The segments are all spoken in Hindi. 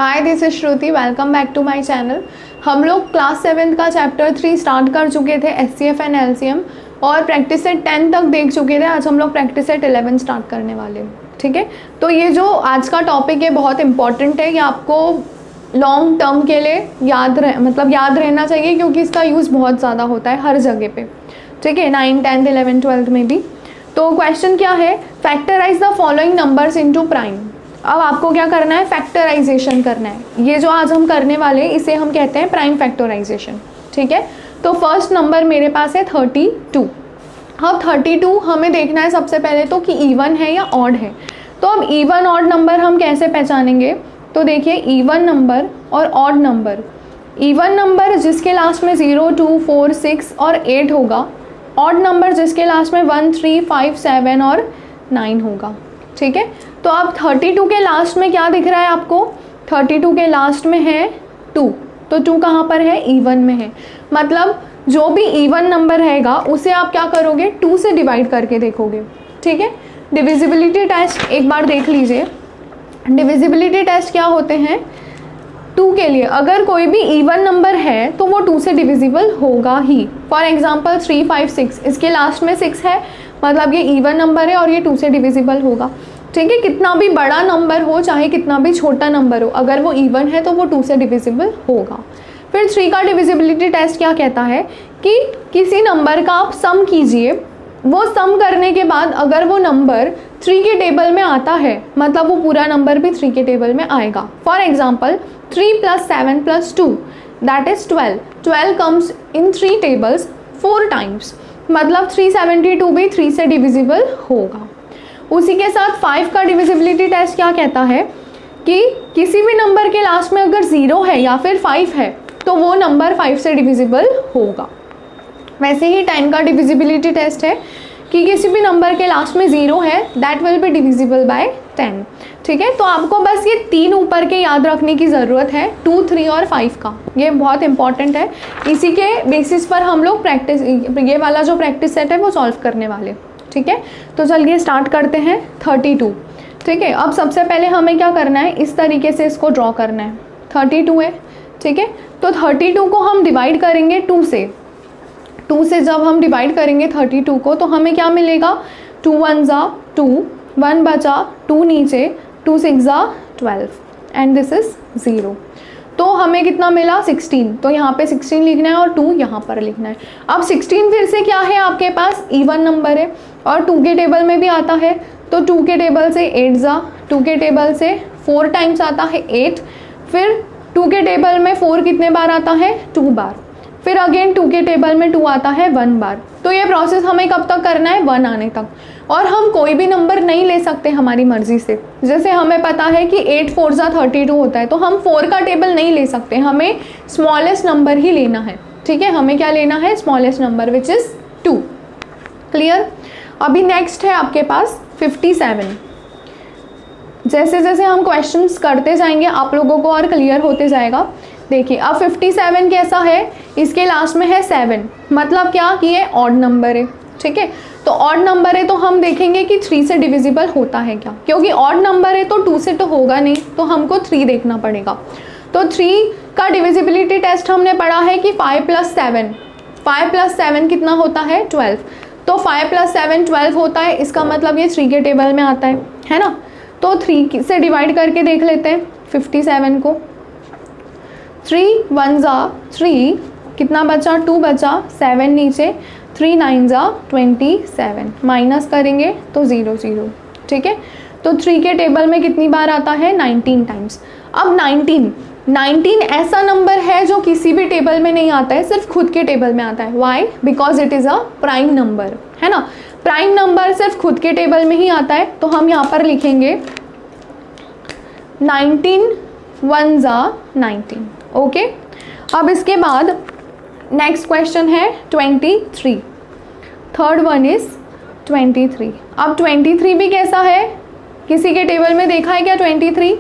Hi, this is Shruti. Welcome back to my channel. हम लोग क्लास 7 का चैप्टर 3 स्टार्ट कर चुके थे, एचसीएफ एंड एलसीएम, और प्रैक्टिस सेट 10 तक देख चुके थे। आज हम लोग प्रैक्टिस सेट 11 स्टार्ट करने वाले हैं, ठीक है। तो ये जो आज का टॉपिक है बहुत इंपॉर्टेंट है, ये आपको लॉन्ग टर्म के लिए याद रहना चाहिए, क्योंकि इसका यूज़ बहुत ज़्यादा होता है हर जगह पे, ठीक है, 9, 10, 11, 12 में भी। तो क्वेश्चन क्या है, factorize the following numbers into prime. अब आपको क्या करना है, फैक्टराइजेशन करना है। ये जो आज हम करने वाले हैं इसे हम कहते हैं प्राइम फैक्टराइजेशन, ठीक है। तो फर्स्ट नंबर मेरे पास है 32। अब 32 हमें देखना है सबसे पहले तो कि इवन है या ऑड है। तो अब इवन ऑड नंबर हम कैसे पहचानेंगे, तो देखिए इवन नंबर और ऑड नंबर। इवन नंबर जिसके लास्ट में 0, 2, 4, 6 और 8 होगा, ऑड नंबर जिसके लास्ट में 1, 3, 5, 7 और 9 होगा, ठीक है। तो अब 32 के लास्ट में क्या दिख रहा है आपको, 32 के लास्ट में है 2, तो 2 कहाँ पर है, इवन में है। मतलब जो भी इवन नंबर रहेगा उसे आप क्या करोगे, 2 से डिवाइड करके देखोगे, ठीक है। डिविजिबिलिटी टेस्ट एक बार देख लीजिए। डिविजिबिलिटी टेस्ट क्या होते हैं, 2 के लिए अगर कोई भी इवन नंबर है तो वो 2 से डिविजिबल होगा ही। फॉर एग्जांपल 3, 5, 6, इसके लास्ट में 6 है, मतलब ये इवन नंबर है और ये 2 से डिविजिबल होगा, ठीक है। कितना भी बड़ा नंबर हो, चाहे कितना भी छोटा नंबर हो, अगर वो इवन है तो वो 2 से डिविजिबल होगा। फिर 3 का डिविजिबिलिटी टेस्ट क्या कहता है कि किसी नंबर का आप सम कीजिए, वो सम करने के बाद अगर वो नंबर 3 के टेबल में आता है, मतलब वो पूरा नंबर भी 3 के टेबल में आएगा। For example 3 + 7 + 2 that is 12। 12 comes in 3 tables 4 times, मतलब 372 भी 3 से डिविजिबल होगा। उसी के साथ 5 का डिविजिबिलिटी टेस्ट क्या कहता है कि किसी भी नंबर के लास्ट में अगर 0 है या फिर 5 है तो वो नंबर 5 से डिविजिबल होगा। वैसे ही 10 का डिविजिबिलिटी टेस्ट है कि किसी भी नंबर के लास्ट में 0 है, that will be divisible by 10, ठीक है। तो आपको बस ये 3 ऊपर के याद रखने की ज़रूरत है, 2, 3 और 5 का। ये बहुत इंपॉर्टेंट है, इसी के बेसिस पर हम लोग ये वाला जो प्रैक्टिस सेट है वो सॉल्व करने वाले, ठीक है। तो चलिए स्टार्ट करते हैं 32, ठीक है। अब सबसे पहले हमें क्या करना है, इस तरीके से इसको ड्रॉ करना है। 32 है, ठीक है। तो 32 को हम डिवाइड करेंगे 2 से। 2 से जब हम डिवाइड करेंगे 32 को तो हमें क्या मिलेगा, 2 1 ज़ा 2, 1 बचा, 2 नीचे, 2 6 ज़ा 12 एंड दिस इज 0। तो हमें कितना मिला, 16। तो यहाँ पे 16 लिखना है और 2 यहाँ पर लिखना है। अब 16 फिर से क्या है, आपके पास इवन नंबर है और 2 के टेबल में भी आता है। तो 2 के टेबल से 8 ज़ा, 2 के टेबल से 4 टाइम्स आता है 8। फिर 2 के टेबल में 4 कितने बार आता है, 2 बार। फिर अगेन 2 के टेबल में 2 आता है 1 बार। तो ये प्रोसेस हमें कब तक करना है, 1 आने तक। और हम कोई भी नंबर नहीं ले सकते हमारी मर्जी से। जैसे हमें पता है कि 8 4 ज़ा 32 होता है, तो हम 4 का टेबल नहीं ले सकते, हमें स्मॉलेस्ट नंबर ही लेना है, ठीक है। हमें क्या लेना है, smallest number which is 2। Clear. अभी नेक्स्ट है आपके पास 57। जैसे जैसे हम क्वेश्चंस करते जाएंगे आप लोगों को और क्लियर होते जाएगा। देखिए अब 57 कैसा है, इसके लास्ट में है 7, मतलब क्या कि ये ऑड नंबर है, ठीक है। तो ऑड नंबर है तो हम देखेंगे कि 3 से डिविजिबल होता है क्या, क्योंकि ऑड नंबर है तो 2 से तो होगा नहीं, तो हमको 3 देखना पड़ेगा। तो 3 का डिविजिबिलिटी टेस्ट हमने पढ़ा है कि 5 + 7, 5 + 7 कितना होता है, 12। तो 5 + 7 12 होता है, इसका मतलब ये 3 के टेबल में आता है ना। तो 3 से डिवाइड करके देख लेते हैं 57 को। 3 1 ज़ा 3, कितना बचा, 2 बचा, 7 नीचे, 3 9 ज़ा 27, माइनस करेंगे तो 0 0, ठीक है। तो 3 के टेबल में कितनी बार आता है, 19 टाइम्स। अब 19 ऐसा नंबर है जो किसी भी टेबल में नहीं आता है, सिर्फ खुद के टेबल में आता है। Why, because it is a prime number, है ना। प्राइम नंबर सिर्फ खुद के टेबल में ही आता है, तो हम यहाँ पर लिखेंगे 19 1 ज़ा 19, ओके। अब इसके बाद नेक्स्ट क्वेश्चन है 23। Third one is 23। अब 23 भी कैसा है, किसी के टेबल में देखा है क्या 23,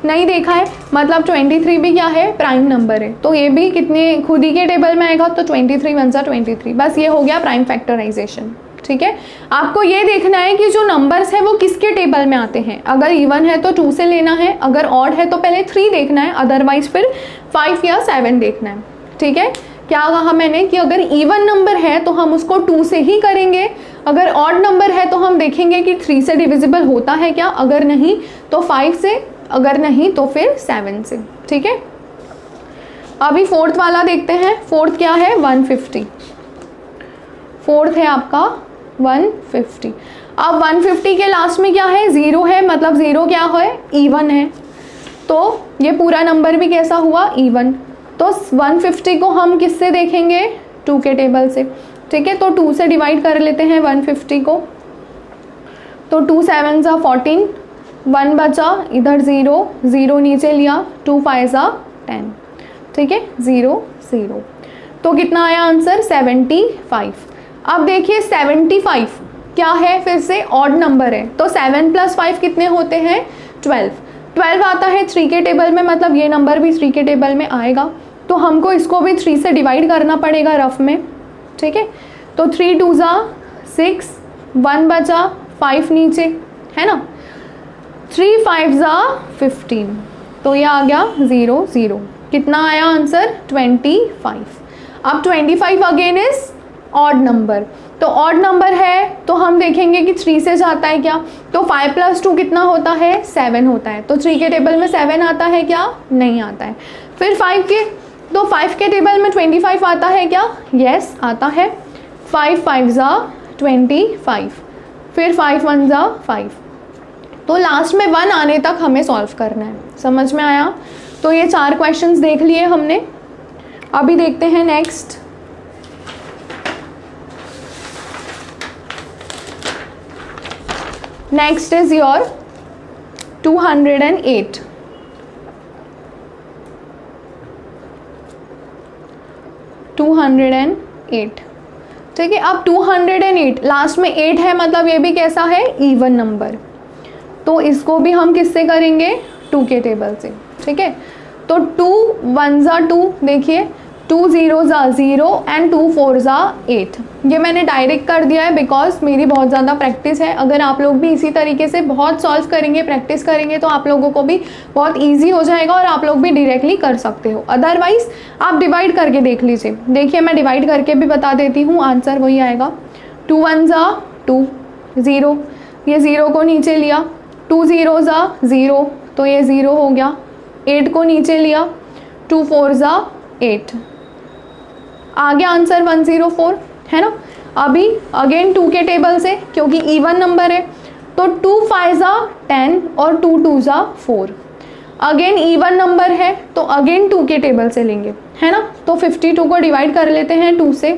नहीं देखा है, मतलब 23 भी क्या है, प्राइम नंबर है। तो ये भी कितने खुद ही के टेबल में आएगा, तो 23 1 ज़ा 23। बस ये हो गया प्राइम फैक्टराइजेशन, ठीक है, आपको ये देखना है कि जो नंबर्स है वो किसके टेबल में आते हैं। अगर इवन है तो 2 से लेना है, अगर ऑड है तो पहले 3 देखना है, अदरवाइज फिर 5 या 7 देखना है। ठीक है, क्या कहा मैंने कि अगर इवन नंबर है तो हम उसको 2 से ही करेंगे, अगर ऑड नंबर है तो हम देखेंगे कि 3 से डिविजिबल होता है क्या, अगर नहीं तो 5 से, अगर नहीं तो फिर 7 से। ठीक है, अभी फोर्थ वाला देखते हैं। फोर्थ क्या है, 150। फोर्थ है आपका 150। अब 150 के लास्ट में क्या है, 0 है, मतलब 0 क्या है, इवन है, तो ये पूरा नंबर भी कैसा हुआ, इवन। तो 150 को हम किससे देखेंगे, 2 के टेबल से। ठीक है, तो 2 से डिवाइड कर लेते हैं 150 को, तो 2 7 ज़ा 14, 1 बचा, इधर 0, 0 नीचे लिया, 2 5 ज़ा 10। ठीक है, 0 0, तो कितना आया आंसर, 75। अब देखिए 75 क्या है, फिर से ऑड नंबर है, तो 7 + 5 कितने होते हैं, 12। 12 आता है 3 के टेबल में, मतलब ये नंबर भी 3 के टेबल में आएगा, तो हमको इसको भी 3 से डिवाइड करना पड़ेगा रफ में। ठीक है, तो 3 2 ज़ा 6, 1 बचा, 5 नीचे है ना, 3 5 ज़ा 15, तो ये आ गया 0 0। कितना आया आंसर, 25। अब 25 अगेन इज ऑड नंबर, तो ऑड नंबर है तो हम देखेंगे कि 3 से जाता है क्या, तो 5 + 2 कितना होता है, 7 होता है, तो 3 के टेबल में 7 आता है क्या, नहीं आता है। फिर 5 के, तो 5 के टेबल में 25 आता है क्या, यस आता है, 5 5 ज़ा 25, फिर 5 1 ज़ा 5, तो लास्ट में 1 आने तक हमें सॉल्व करना है। समझ में आया, तो ये 4 क्वेश्चंस देख लिए हमने। अभी देखते हैं नेक्स्ट। Next is your 208। ठीक है, अब 208 लास्ट में 8 है, मतलब ये भी कैसा है, इवन नंबर, तो इसको भी हम किससे करेंगे, 2 के टेबल से। ठीक है, तो 2 1 ज़ा 2, देखिए 2 0 ज़ा 0 एंड 2 4 ज़ा 8। ये मैंने डायरेक्ट कर दिया है बिकॉज मेरी बहुत ज़्यादा प्रैक्टिस है। अगर आप लोग भी इसी तरीके से बहुत सॉल्व करेंगे, प्रैक्टिस करेंगे, तो आप लोगों को भी बहुत ईजी हो जाएगा और आप लोग भी डायरेक्टली कर सकते हो। अदरवाइज आप डिवाइड करके देख लीजिए। देखिए मैं डिवाइड करके भी बता देती हूँ, आंसर वही आएगा। 2 1 ज़ा 2 0, ये 0 को नीचे लिया, 2 0 ज़ा 0, तो ये 0 हो गया, 8 को नीचे लिया, 2 4 ज़ा 8, आ गया आंसर 104, है ना। अभी अगेन 2 के टेबल से, क्योंकि इवन नंबर है, तो 2 5 ज़ा 10 और 2 2 ज़ा 4। अगेन इवन नंबर है तो अगेन 2 के टेबल से लेंगे, है ना। तो 52 को डिवाइड कर लेते हैं 2 से,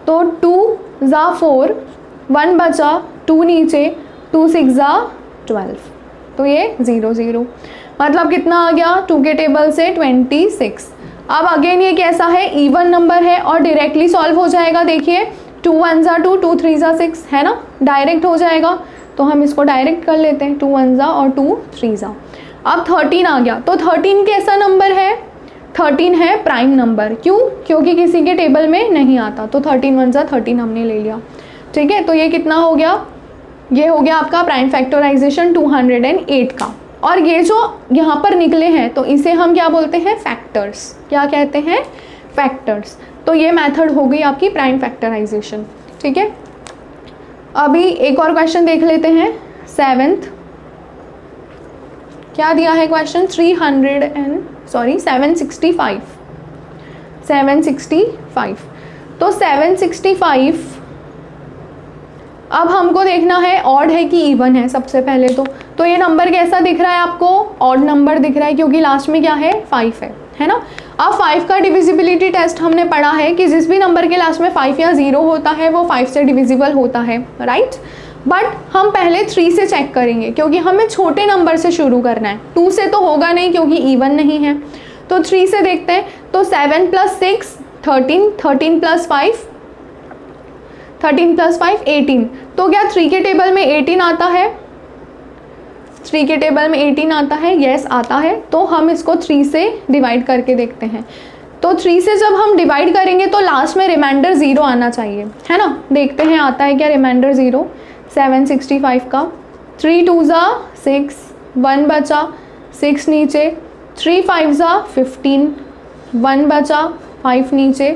तो 2 ज़ा 4, 1 बचा, 2 नीचे, 2 6 ज़ा 12, तो ये 0 0, मतलब कितना आ गया 2 के टेबल से 26। अब अगेन ये कैसा है, इवन नंबर है और डायरेक्टली सॉल्व हो जाएगा। देखिए 2 1 ज़ा 2, 2 3 ज़ा 6, है ना, डायरेक्ट हो जाएगा, तो हम इसको डायरेक्ट कर लेते हैं, 2 1 ज़ा और 2 3 ज़ा। अब 13 आ गया, तो 13 कैसा नंबर है, 13 है प्राइम नंबर। क्यों, क्योंकि किसी के टेबल में नहीं आता, तो 13 1 ज़ा 13 हमने ले लिया। ठीक है, तो ये कितना हो गया, ये हो गया आपका प्राइम फैक्टराइजेशन 208 का। और ये जो यहाँ पर निकले हैं तो इसे हम क्या बोलते हैं, फैक्टर्स। क्या कहते हैं, फैक्टर्स। तो ये मेथड हो गई आपकी प्राइम फैक्टराइजेशन। ठीक है, अभी एक और क्वेश्चन देख लेते हैं। 7th क्या दिया है क्वेश्चन, 765। तो 765 अब हमको देखना है ऑड है कि इवन है। सबसे पहले तो ये नंबर कैसा दिख रहा है आपको, ऑड नंबर दिख रहा है, क्योंकि लास्ट में क्या है, 5 है ना। अब 5 का डिविजिबिलिटी टेस्ट हमने पढ़ा है कि जिस भी नंबर के लास्ट में 5 या 0 होता है वो 5 से डिविजिबल होता है, राइट। बट हम पहले 3 से चेक करेंगे, क्योंकि हमें छोटे नंबर से शुरू करना है। 2 से तो होगा नहीं क्योंकि इवन नहीं है, तो 3 से देखते हैं। तो 7 + 6 13, 13 + 5 13 + 5 18। तो क्या 3 के टेबल में 18 आता है, 3 के टेबल में 18 आता है, यस आता है। तो हम इसको 3 से डिवाइड करके देखते हैं। तो 3 से जब हम डिवाइड करेंगे तो लास्ट में रिमाइंडर 0 आना चाहिए, है ना। देखते हैं आता है क्या रिमाइंडर 0 765 का। 3 2 ज़ा 6, 1 बचा, 6 नीचे, 3 5 ज़ा 15, 1 बचा, 5 नीचे,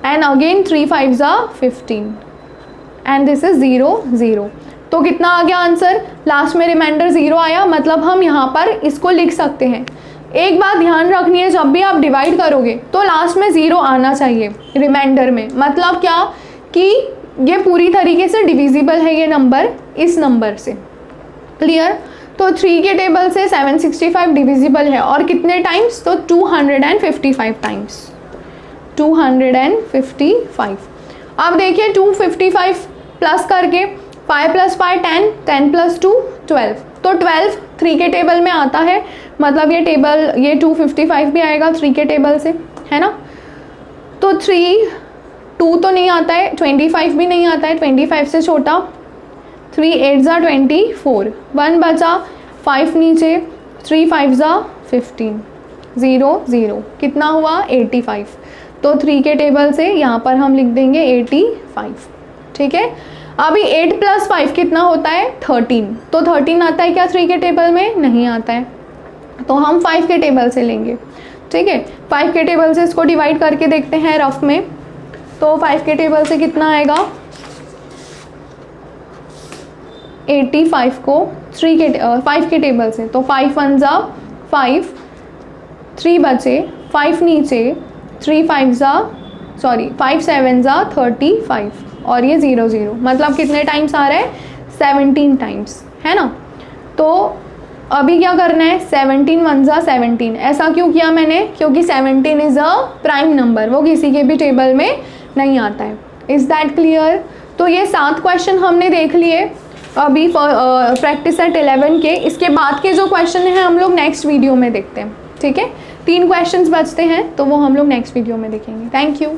एंड अगेन 3 5 ज़ा 15 एंड दिस इज 0 0। तो कितना आ गया आंसर, लास्ट में रिमाइंडर 0 आया, मतलब हम यहाँ पर इसको लिख सकते हैं। एक बात ध्यान रखनी है, जब भी आप डिवाइड करोगे तो लास्ट में 0 आना चाहिए रिमाइंडर में। मतलब क्या कि ये पूरी तरीके से डिविजिबल है ये नंबर इस नंबर से। क्लियर। तो 3 के टेबल से 765 डिविजिबल है और कितने टाइम्स, तो 255 टाइम्स, 255। अब देखिए 255 प्लस करके 5 + 5 10, 10 + 2 12, तो 12 3 के टेबल में आता है, मतलब ये टेबल ये 255 भी आएगा 3 के टेबल से, है ना। तो 3 2 तो नहीं आता है, 25 भी नहीं आता है, 25 से छोटा, 3 8 ज़ा 24, 1 बचा, 5 नीचे, 3 5 ज़ा 15 0 0, कितना हुआ 85। तो 3 के टेबल से यहाँ पर हम लिख देंगे 85। ठीक है। अभी 8 + 5 कितना होता है 13, तो 13 आता है क्या 3 के टेबल में, नहीं आता है, तो हम 5 के टेबल से लेंगे। ठीक है, 5 के टेबल से इसको डिवाइड करके देखते हैं रफ में। तो 5 के टेबल से कितना आएगा 85 को 5 के टेबल से, तो 5 1 ज़ा 5, 3 बचे, 5 नीचे, 3 5 7 ज़ा 35 और ये 0 0, मतलब कितने टाइम्स आ रहा है 17 टाइम्स, है ना। तो अभी क्या करना है 17 1 ज़ा 17, ऐसा क्यों किया मैंने, क्योंकि 17 इज़ अ प्राइम नंबर, वो किसी के भी टेबल में नहीं आता है। Is that clear. तो ये 7 क्वेश्चन हमने देख लिए अभी प्रैक्टिस सेट 11 के। इसके बाद के जो क्वेश्चन हैं हम लोग नेक्स्ट वीडियो में देखते हैं। ठीक है, 3 क्वेश्चंस बचते हैं तो वो हम लोग नेक्स्ट वीडियो में देखेंगे। Thank you.